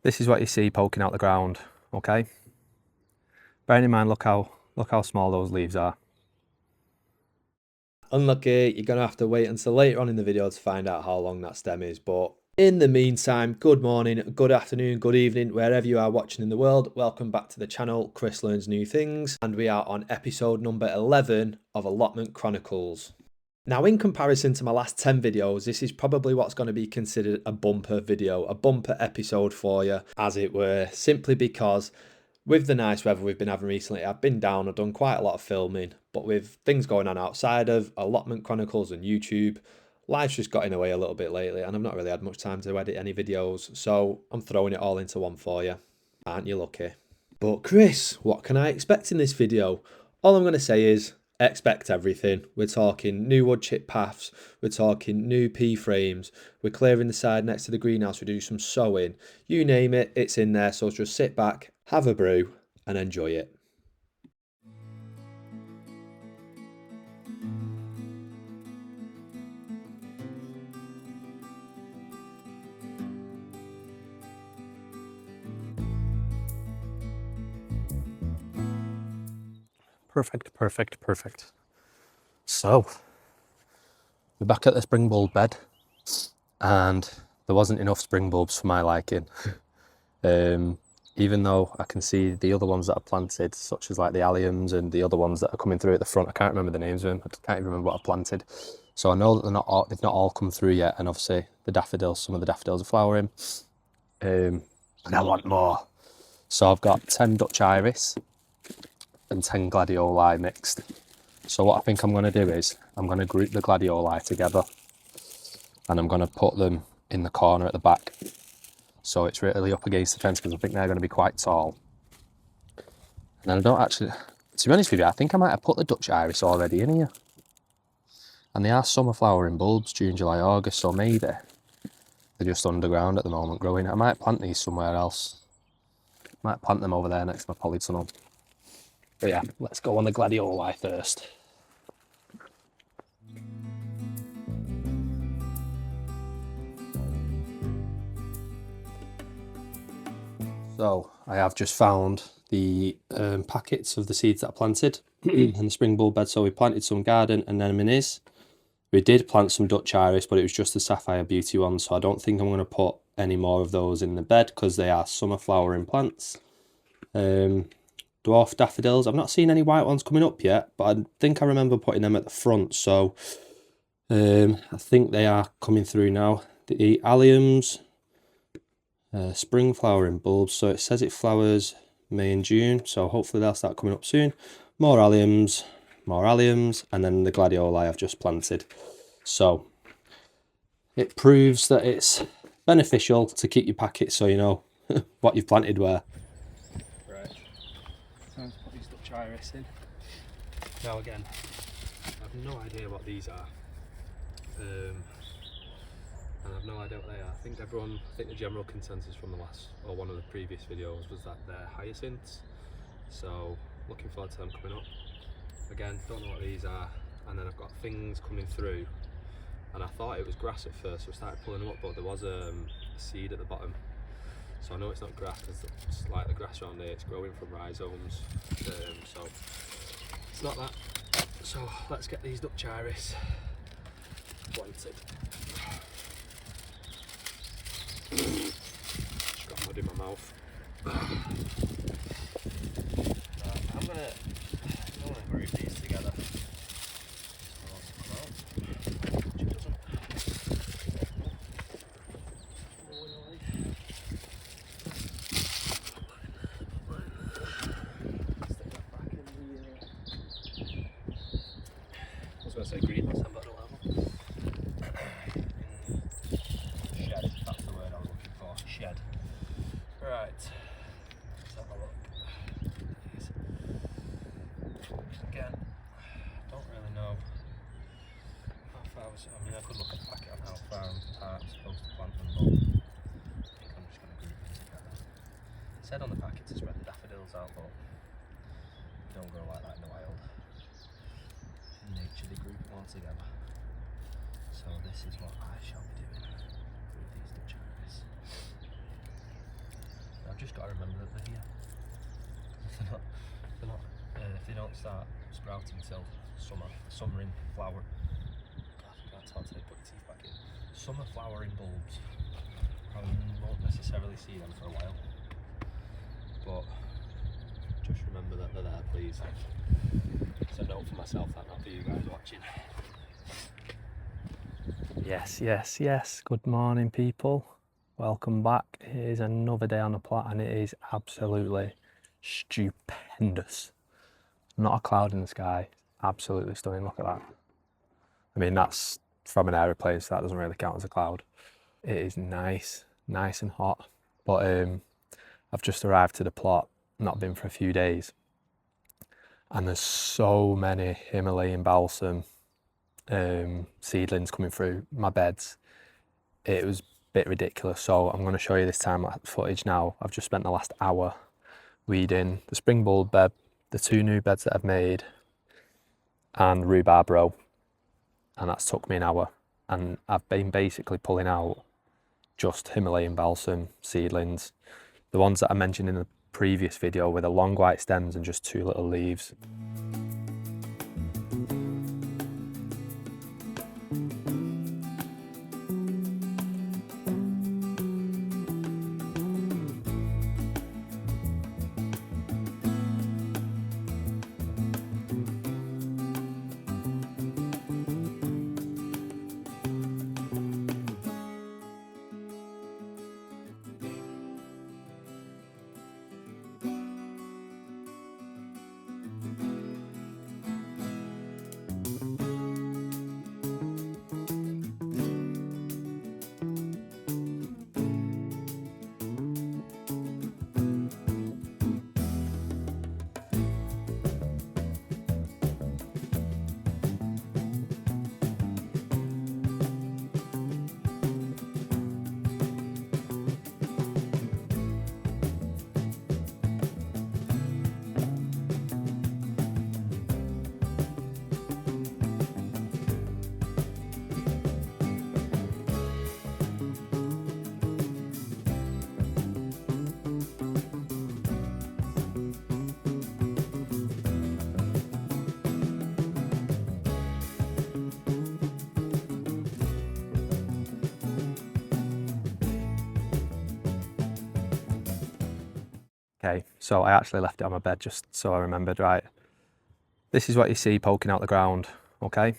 this is what you see poking out the ground, okay? Bearing in mind, look how small those leaves are. Unlucky, you're going to have to wait until later on in the video to find out how long that stem is. But in the meantime, good morning, good afternoon, good evening, wherever you are watching in the world. Welcome back to the channel, Chris Learns New Things. And we are on episode number 11 of Allotment Chronicles. Now, in comparison to my last 10 videos, this is probably what's going to be considered a bumper video, a bumper episode for you, as it were, simply because with the nice weather we've been having recently, I've been down, I've done quite a lot of filming, but with things going on outside of Allotment Chronicles and YouTube, life's just got in the way a little bit lately, and I've not really had much time to edit any videos, so I'm throwing it all into one for you. Aren't you lucky? But Chris, what can I expect in this video? All I'm going to say is, expect everything. We're talking new wood chip paths, we're talking new pea frames, we're clearing the side next to the greenhouse, we do some sowing, you name it, it's in there. So just sit back, have a brew and enjoy it. Perfect. So, we're back at the spring bulb bed, and there wasn't enough spring bulbs for my liking. Even though I can see the other ones that are planted, such as like the alliums and the other ones that are coming through at the front. I can't remember the names of them. I can't even remember what I've planted. So I know that they've not all come through yet, and obviously the daffodils, some of the daffodils are flowering. And I want more. So I've got 10 Dutch iris and 10 gladioli mixed. So what I think I'm going to do is I'm going to group the gladioli together, and I'm going to put them in the corner at the back, so it's really up against the fence, because I think they're going to be quite tall. And then I don't actually, to be honest with you, I think I might have put the Dutch iris already in here, and they are summer flowering bulbs, June, July, August, so maybe they're just underground at the moment growing. I might plant these somewhere else. Might plant them over there next to my polytunnel. But yeah, let's go on the gladioli first. So I have just found the packets of the seeds that I planted in the spring bulb bed. So we planted some garden anemones. We did plant some Dutch iris, but it was just the Sapphire Beauty ones. So I don't think I'm going to put any more of those in the bed, because they are summer flowering plants. Dwarf daffodils. I've not seen any white ones coming up yet, but I think I remember putting them at the front. So I think they are coming through now. The alliums. Spring flowering bulbs, so it says it flowers May and June, so hopefully they'll start coming up soon. More alliums, and then the gladioli I've just planted. So it proves that it's beneficial to keep your packets so you know what you've planted where. Right, time to put these Dutch iris in. Now again, I have no idea what these are. And I've no idea what they are. I think the general consensus from the last, or one of the previous videos, was that they're hyacinths. So looking forward to them coming up. Again, don't know what these are. And then I've got things coming through, and I thought it was grass at first, so I started pulling them up, but there was a seed at the bottom. So I know it's not grass, because it's like the grass around here, it's growing from rhizomes. So it's not that. So let's get these Dutch iris planted. Just got mud in my mouth. I'm gonna group these together. I was going to say greenhouse, but I don't have one. Shed, that's the word I was looking for. Shed. Right. Let's have a look. Again, don't really know how far I could look at the packet on how far I'm supposed to plant them, but I think I'm just going to group them together. It said on the packet to spread the daffodils out, but they don't grow like that in the wild. In nature they group them all together. So this is what I shall be doing with these Dutch iris. just got to remember that they're here. If they don't start sprouting till summer in flower. God, I can't talk today, put your teeth back in. Summer flowering bulbs. I won't necessarily see them for a while. But just remember that they're there, please. It's a note for myself, that not for you guys watching. Yes. Good morning, people. Welcome back. It is another day on the plot and it is absolutely stupendous. Not a cloud in the sky. Absolutely stunning. Look at that. I mean, that's from an aeroplane, so that doesn't really count as a cloud. It is nice and hot. But I've just arrived to the plot, not been for a few days. And there's so many Himalayan balsam seedlings coming through my beds. It was a bit ridiculous. So I'm going to show you this time-lapse footage now. I've just spent the last hour weeding the spring bulb bed, the 2 new beds that I've made, and rhubarb row. And that's took me an hour. And I've been basically pulling out just Himalayan balsam seedlings. The ones that I mentioned in the previous video with the long white stems and just 2 little leaves. Okay, so I actually left it on my bed just so I remembered, right? This is what you see poking out the ground, okay?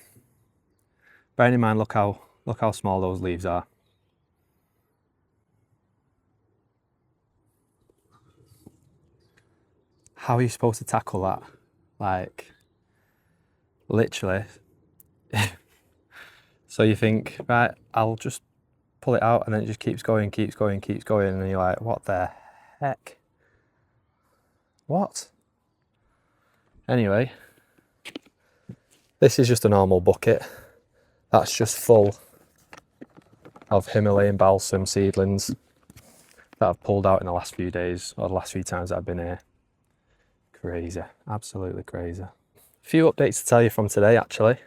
Bearing in mind, look how small those leaves are. How are you supposed to tackle that? Like, literally. So you think, right, I'll just pull it out, and then it just keeps going, and you're like, what the heck? What? Anyway, this is just a normal bucket. That's just full of Himalayan balsam seedlings that I've pulled out in the last few days, or the last few times that I've been here. Crazy, absolutely crazy. A few updates to tell you from today, actually.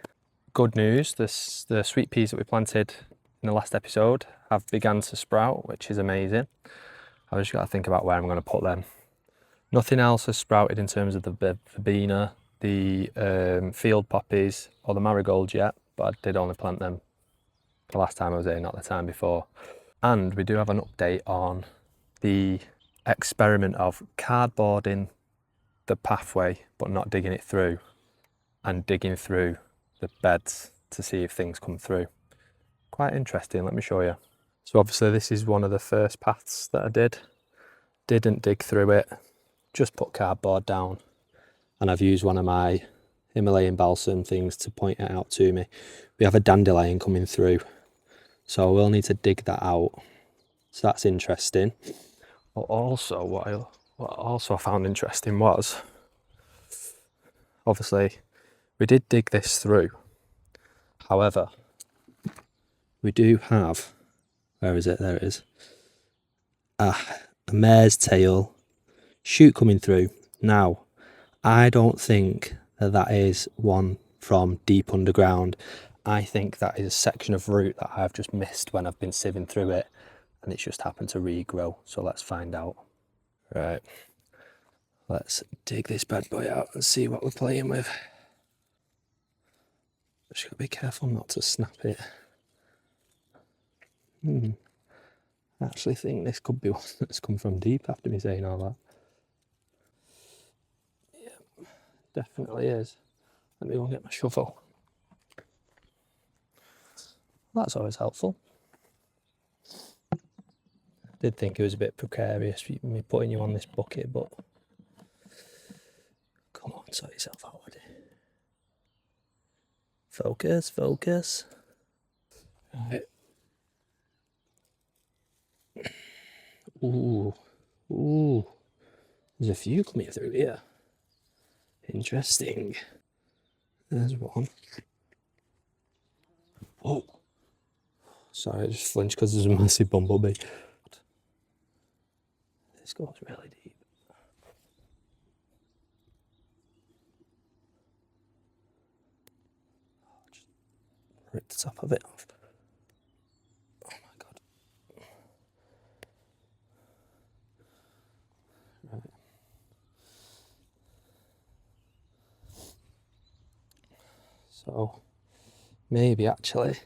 Good news, the sweet peas that we planted in the last episode have begun to sprout, which is amazing. I've just got to think about where I'm going to put them. Nothing else has sprouted in terms of the verbena, the field poppies or the marigolds yet, but I did only plant them the last time I was here, not the time before. And we do have an update on the experiment of cardboarding the pathway but not digging it through, and digging through the beds to see if things come through. Quite interesting, let me show you. So obviously this is one of the first paths that I didn't dig through it, just put cardboard down, and I've used one of my Himalayan balsam things to point it out to me. We have a dandelion coming through, so we'll need to dig that out. So that's interesting. But also what I found interesting was, obviously we did dig this through. However, we do have, where is it? There it is. A mare's tail shoot coming through. Now, I don't think that is one from deep underground. I think that is a section of root that I've just missed when I've been sieving through it, and it's just happened to regrow. So let's find out. Right, let's dig this bad boy out and see what we're playing with. Just gotta be careful not to snap it. I actually think this could be one that's come from deep after me saying all that. Yeah, definitely is. Let me go and get my shovel. That's always helpful. Did think it was a bit precarious me putting you on this bucket, but come on, sort yourself out, buddy. Focus, focus. Right. Ooh, ooh. There's a few coming through here. Interesting. There's one. Oh, sorry, I just flinched because there's a massive bumblebee. This goes really deep. Just rip the top of it off. Oh my god. Right. So maybe actually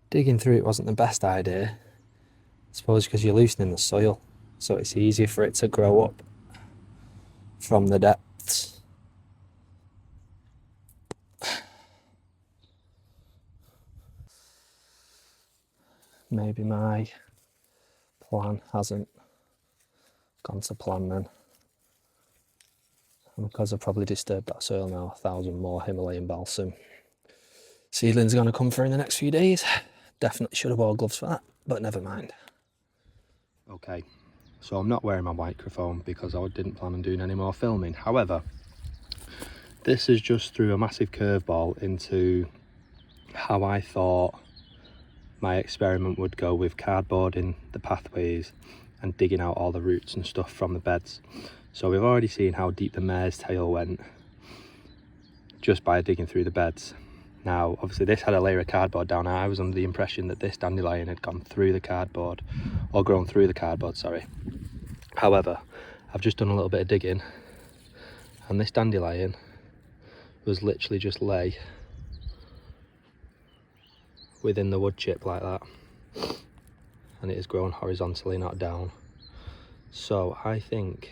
digging through it wasn't the best idea. I suppose because you're loosening the soil, so it's easier for it to grow up from the depths. Maybe my plan hasn't gone to plan then. And because I've probably disturbed that soil now, 1,000 more Himalayan balsam seedlings are going to come through in the next few days. Definitely should have wore gloves for that, but never mind. Okay, so I'm not wearing my microphone because I didn't plan on doing any more filming. However, this is just threw a massive curveball into how I thought my experiment would go with cardboarding the pathways and digging out all the roots and stuff from the beds. So we've already seen how deep the mare's tail went just by digging through the beds. Now, obviously this had a layer of cardboard down. I was under the impression that this dandelion had gone through the cardboard, or grown through the cardboard, sorry. However, I've just done a little bit of digging, and this dandelion was literally just lay within the wood chip like that, and it has grown horizontally, not down. So I think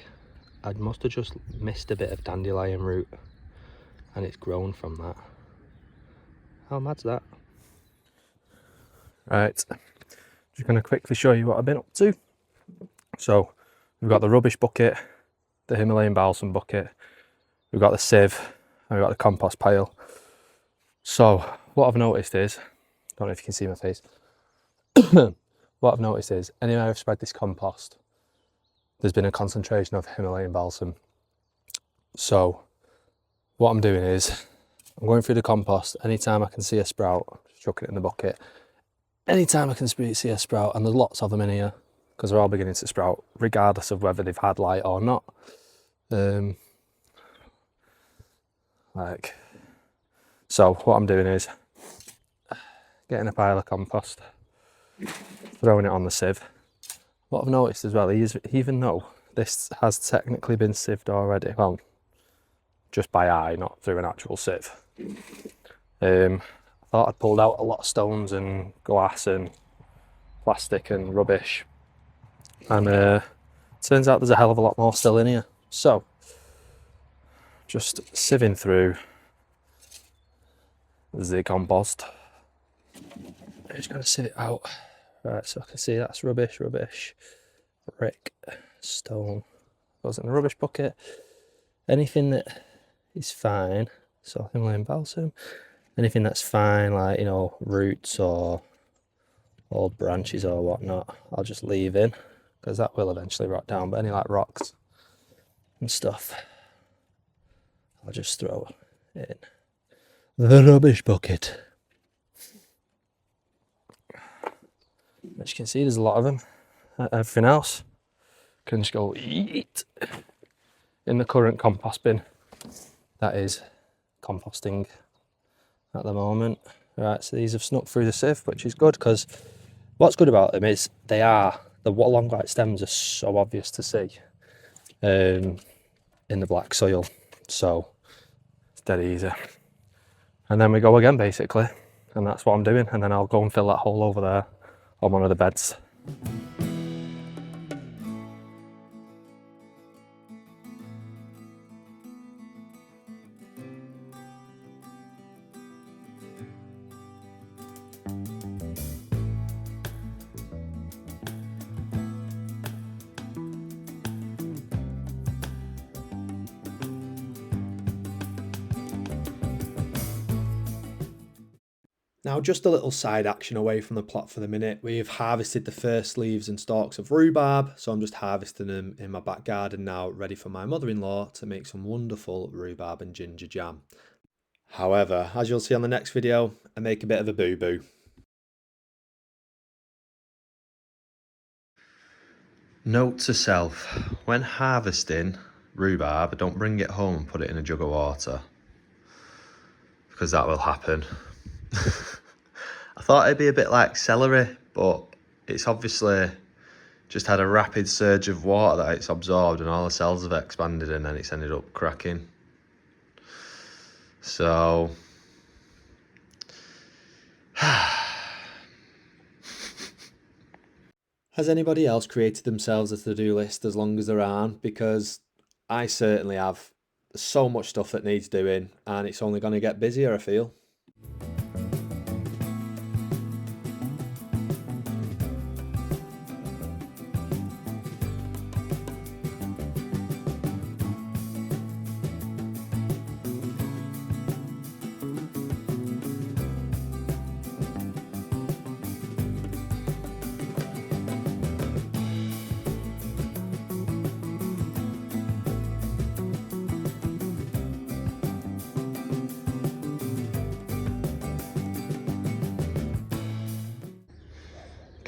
I must have just missed a bit of dandelion root, and it's grown from that. How mad's that? Right, just going to quickly show you what I've been up to. So we've got the rubbish bucket, the Himalayan balsam bucket, we've got the sieve, and we've got the compost pile. So what I've noticed is, I don't know if you can see my face, what I've noticed is anywhere I've spread this compost, there's been a concentration of Himalayan balsam. So what I'm doing is I'm going through the compost. Anytime I can see a sprout, just chucking it in the bucket. Anytime I can see a sprout, and there's lots of them in here because they're all beginning to sprout regardless of whether they've had light or not. So what I'm doing is getting a pile of compost, throwing it on the sieve. What I've noticed as well is, even though this has technically been sieved already, well, just by eye, not through an actual sieve, I thought I'd pulled out a lot of stones and glass and plastic and rubbish, and turns out there's a hell of a lot more still in here. So just sieving through the compost. I'm just going to sieve it out. Right, so I can see that's rubbish, brick, stone, goes in the rubbish bucket. Anything that is fine, so Himalayan balsam, anything that's fine, like, you know, roots or old branches or whatnot, I'll just leave in, because that will eventually rot down. But any like rocks and stuff, I'll just throw in the rubbish bucket. As you can see, there's a lot of them. Everything else can just go eat in the current compost bin. That is composting at the moment. Right, so these have snuck through the sieve, which is good, because what's good about them is the long white stems are so obvious to see. in the black soil, so it's dead easy. And then we go again basically, and that's what I'm doing, and then I'll go and fill that hole over there on one of the beds. Now, just a little side action away from the plot for the minute. We've harvested the first leaves and stalks of rhubarb, so I'm just harvesting them in my back garden now, ready for my mother-in-law to make some wonderful rhubarb and ginger jam. However, as you'll see on the next video, I make a bit of a boo-boo. Note to self, when harvesting rhubarb, don't bring it home and put it in a jug of water, because that will happen. I thought it'd be a bit like celery, but it's obviously just had a rapid surge of water that it's absorbed and all the cells have expanded and then it's ended up cracking. So has anybody else created themselves a to-do list as long as there aren't? Because I certainly have. There's so much stuff that needs doing and it's only going to get busier, I feel.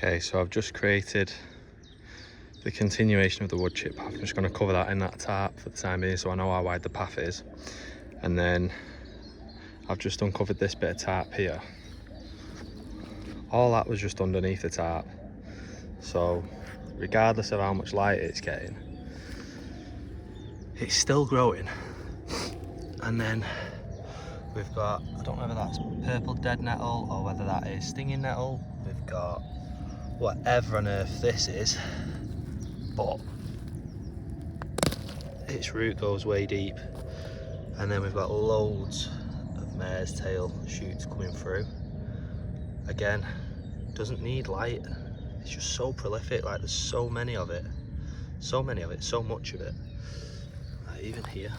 Okay, so I've just created the continuation of the wood chip path. I'm just going to cover that in that tarp for the time being so I know how wide the path is. And then I've just uncovered this bit of tarp here. All that was just underneath the tarp. So regardless of how much light it's getting, it's still growing. And then we've got, I don't know whether that's purple dead nettle or whether that is stinging nettle. We've got whatever on earth this is, but its root goes way deep. And then we've got loads of mare's tail shoots coming through. Again, doesn't need light, it's just so prolific. Like, there's so many of it, so much of it. Like, even here,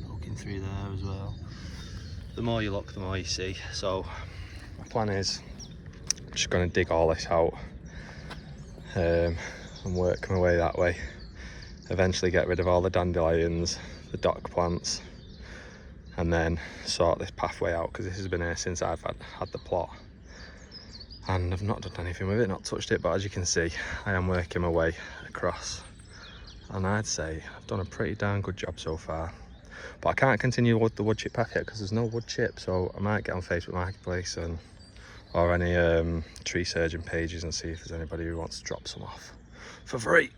poking through there as well. The more you look, the more you see. So my plan is I'm just going to dig all this out and work my way that way. Eventually get rid of all the dandelions, the dock plants, and then sort this pathway out, because this has been here since I've had the plot. And I've not done anything with it, not touched it, but as you can see, I am working my way across. And I'd say I've done a pretty darn good job so far. But I can't continue with the wood chip pack yet because there's no wood chip, so I might get on Facebook Marketplace or any tree surgeon pages and see if there's anybody who wants to drop some off for free.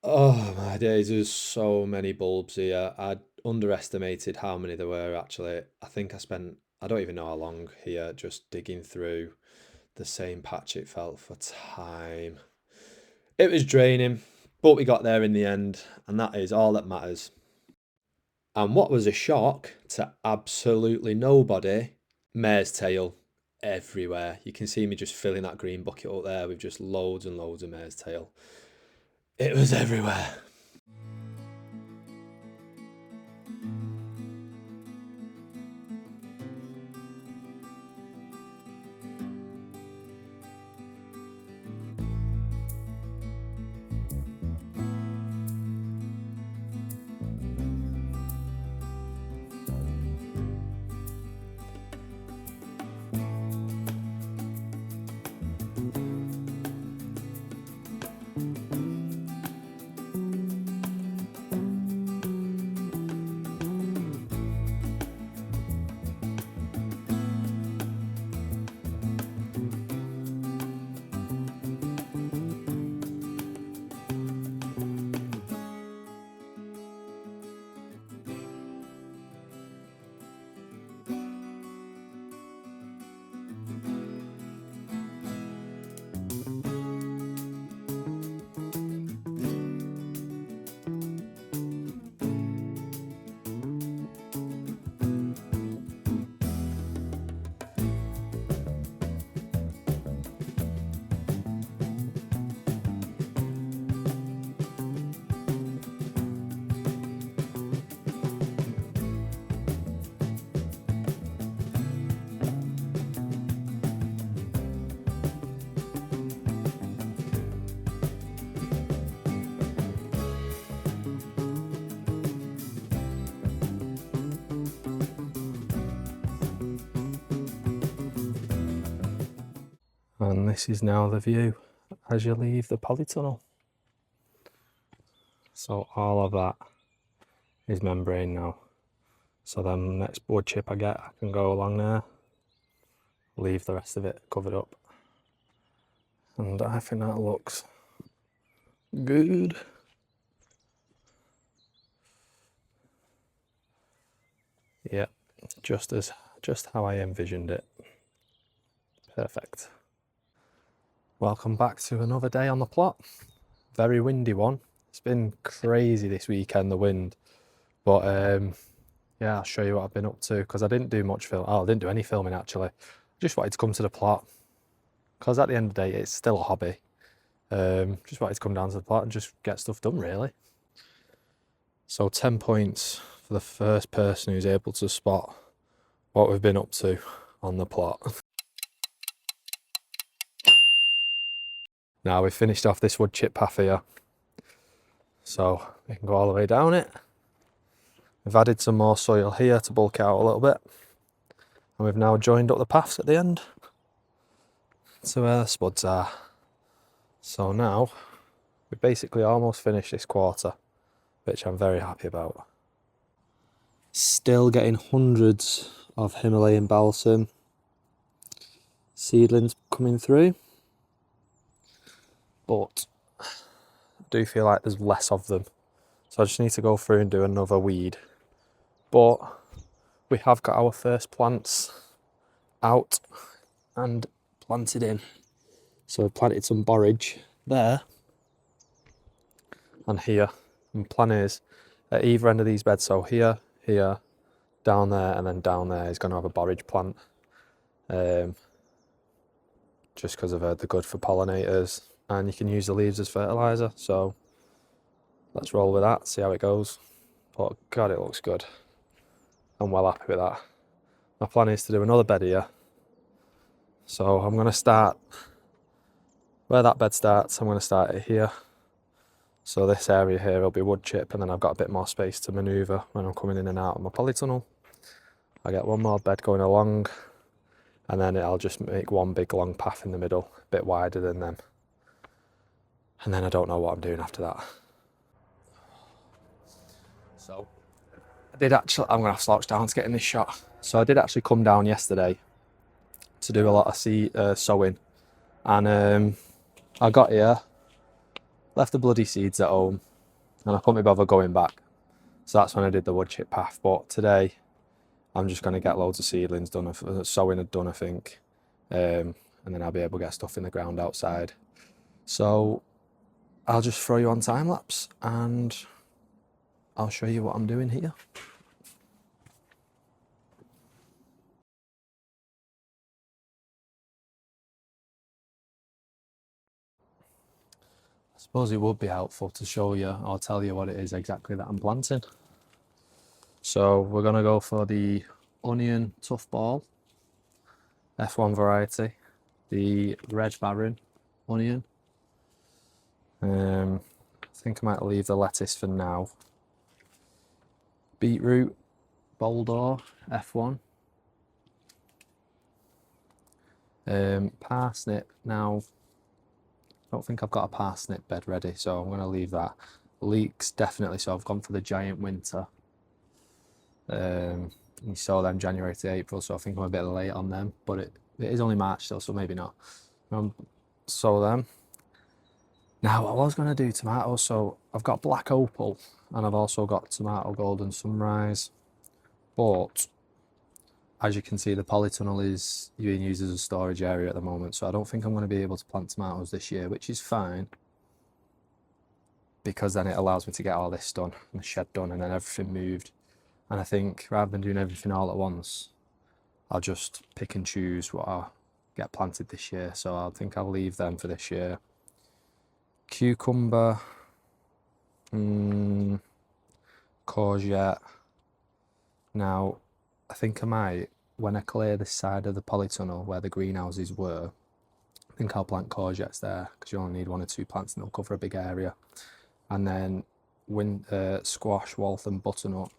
Oh my days, there's so many bulbs here. I underestimated how many there were actually. I think I spent, I don't even know how long here, just digging through the same patch, it felt, for time. It was draining, but we got there in the end, and that is all that matters. And what was a shock to absolutely nobody, mare's tail everywhere. You can see me just filling that green bucket up there with just loads and loads of mare's tail. It was everywhere. And this is now the view as you leave the polytunnel. So all of that is membrane now. So then next wood chip I get, I can go along there, leave the rest of it covered up. And I think that looks good. Yeah, just how I envisioned it. Perfect. Welcome back to another day on the plot. Very windy one. It's been crazy this weekend, the wind. But yeah, I'll show you what I've been up to, because I didn't do much film. Oh, I didn't do any filming actually. Just wanted to come to the plot, because at the end of the day, it's still a hobby. Just wanted to come down to the plot and just get stuff done, really. So 10 points for the first person who's able to spot what we've been up to on the plot. Now we've finished off this wood chip path here, so we can go all the way down it. We've added some more soil here to bulk it out a little bit, and we've now joined up the paths at the end to where the spuds are. So now we've basically almost finished this quarter, which I'm very happy about. Still getting hundreds of Himalayan balsam seedlings coming through, but I do feel like there's less of them, so I just need to go through and do another weed. But we have got our first plants out and planted in. So we've planted some borage there and here, and plan is at either end of these beds, so here, down there, and then down there is going to have a borage plant, just because I've heard they're good for pollinators and you can use the leaves as fertiliser. So let's roll with that, see how it goes. But God, it looks good. I'm well happy with that. My plan is to do another bed here, so I'm going to start where that bed starts. I'm going to start it here. So this area here will be wood chip, and then I've got a bit more space to manoeuvre when I'm coming in and out of my polytunnel. I get one more bed going along, and then I'll just make one big long path in the middle, a bit wider than them. And then I don't know what I'm doing after that. So I did actually, I'm going to have to slouch down to get in this shot. So I did actually come down yesterday to do a lot of sowing, and I got here, left the bloody seeds at home, and I couldn't be bothered going back. So that's when I did the wood chip path. But today I'm just going to get loads of seedlings done, sowing done, I think, and then I'll be able to get stuff in the ground outside. So I'll just throw you on time lapse and I'll show you what I'm doing here. I suppose it would be helpful to show you or tell you what it is exactly that I'm planting. So we're going to go for the onion tough ball F1 variety, the red barren onion. I think I might leave the lettuce for now. Beetroot Boldor F1. Parsnip, now I don't think I've got a parsnip bed ready, so I'm going to leave that. Leeks definitely, so I've gone for the giant winter. You saw them January to April, so I think I'm a bit late on them, but it is only March still, so maybe not. Sow them. Now I was going to do tomatoes, so I've got black opal and I've also got tomato golden sunrise, but as you can see, the polytunnel is being used as a storage area at the moment, so I don't think I'm going to be able to plant tomatoes this year, which is fine, because then it allows me to get all this done and the shed done and then everything moved. And I think rather than doing everything all at once, I'll just pick and choose what I get planted this year. So I think I'll leave them for this year. Cucumber, courgette. Now, I think I might, when I clear this side of the polytunnel where the greenhouses were, I think I'll plant courgettes there, because you only need 1 or 2 plants and they'll cover a big area. And then squash, Waltham, butternut.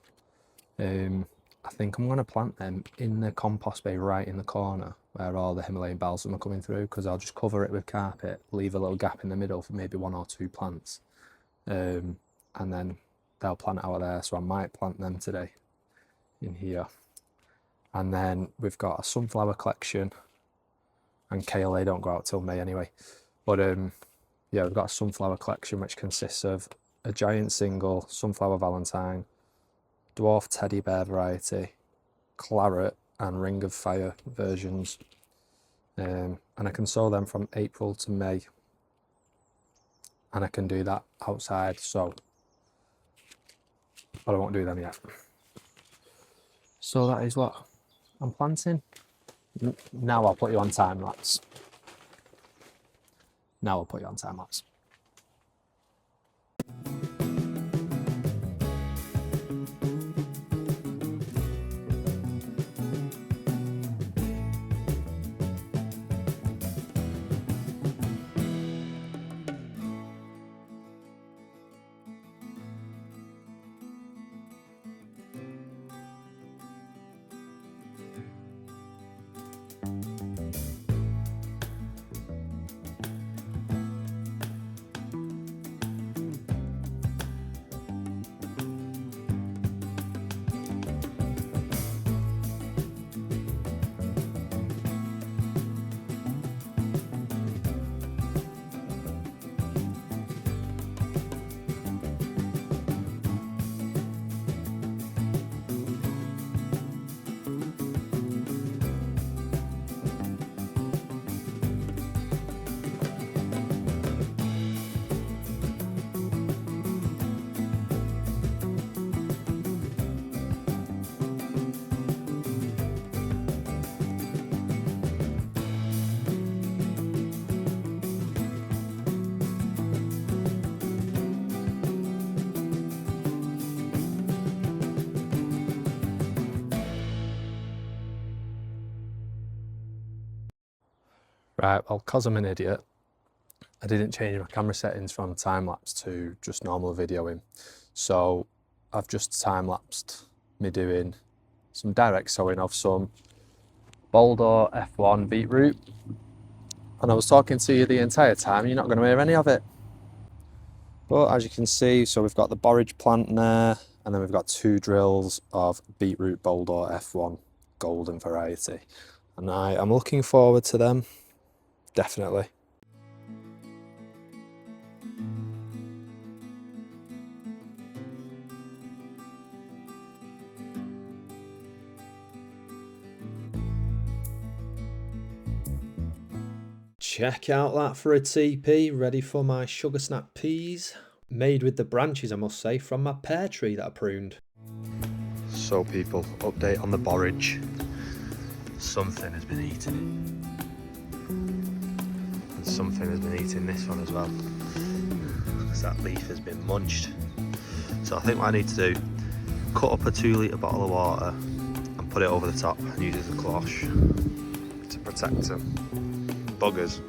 I think I'm going to plant them in the compost bay right in the corner, where all the Himalayan balsam are coming through, because I'll just cover it with carpet, leave a little gap in the middle for maybe 1 or 2 plants, and then they'll plant out of there. So I might plant them today in here. And then we've got a sunflower collection, and kale, they don't go out till May anyway. But yeah, we've got a sunflower collection which consists of a giant single, sunflower valentine, dwarf teddy bear variety, claret and ring of fire versions. And I can sow them from April to May, and I can do that outside, so but I won't do them yet. So that is what I'm planting. Now I'll put you on time lapse. Now I'll put you on time lapse. Right, well, because I'm an idiot, I didn't change my camera settings from time-lapse to just normal videoing. So I've just time-lapsed me doing some direct sowing of some Boulder F1 beetroot. And I was talking to you the entire time, you're not going to hear any of it. But as you can see, so we've got the borage plant there, and then we've got 2 drills of beetroot Boulder F1 golden variety. And I am looking forward to them. Definitely. Check out that for a TP, ready for my sugar snap peas. Made with the branches, I must say, from my pear tree that I pruned. So people, update on the borage. Something has been eating it. And something has been eating this one as well. Because that leaf has been munched. So I think what I need to do, cut up a 2-litre bottle of water and put it over the top and use it as a cloche to protect them. Buggers.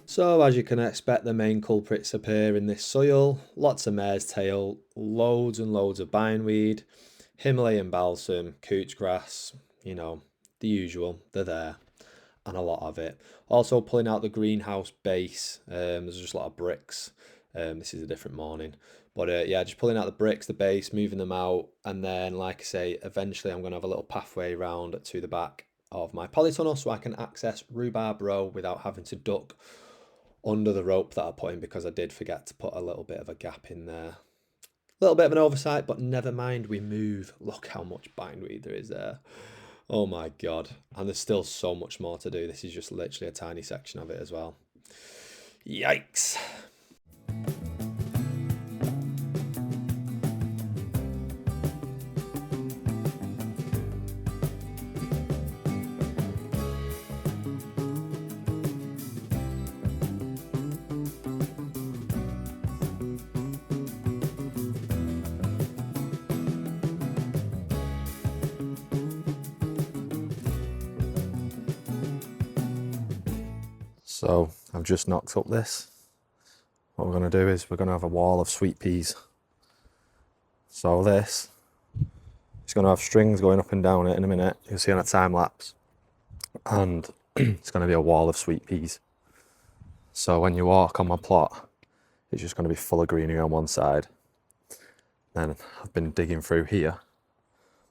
So as you can expect, the main culprits appear in this soil. Lots of mare's tail, loads and loads of bindweed, Himalayan balsam, couch grass, you know, the usual, they're there, and a lot of it. Also pulling out the greenhouse base, there's just a lot of bricks. This is a different morning. But yeah, just pulling out the bricks, the base, moving them out, and then, like I say, eventually I'm going to have a little pathway round to the back of my polytunnel so I can access rhubarb row without having to duck under the rope that I put in, because I did forget to put a little bit of a gap in there. A little bit of an oversight, but never mind, we move. Look how much bindweed there is there. Oh my God. And there's still so much more to do. This is just literally a tiny section of it as well. Yikes. So I've just knocked up this. What we're going to do is we're going to have a wall of sweet peas. So this is going to have strings going up and down it in a minute. You'll see on a time lapse. And it's going to be a wall of sweet peas. So when you walk on my plot, it's just going to be full of greenery on one side. Then I've been digging through here.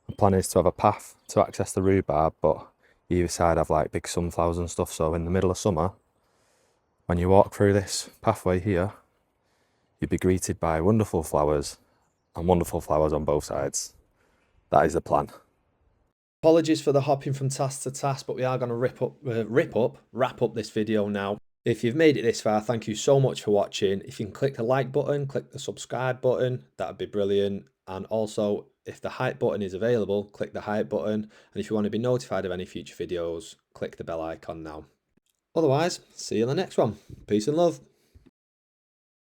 The plan is to have a path to access the rhubarb, but either side have like big sunflowers and stuff. So in the middle of summer, when you walk through this pathway here, you'd be greeted by wonderful flowers and wonderful flowers on both sides. That is the plan. Apologies for the hopping from task to task, but we are going to wrap up this video now. If you've made it this far, thank you so much for watching. If you can click the like button, click the subscribe button, that'd be brilliant. And also, if the hype button is available, click the hype button. And if you want to be notified of any future videos, click the bell icon now. Otherwise, see you in the next one. Peace and love.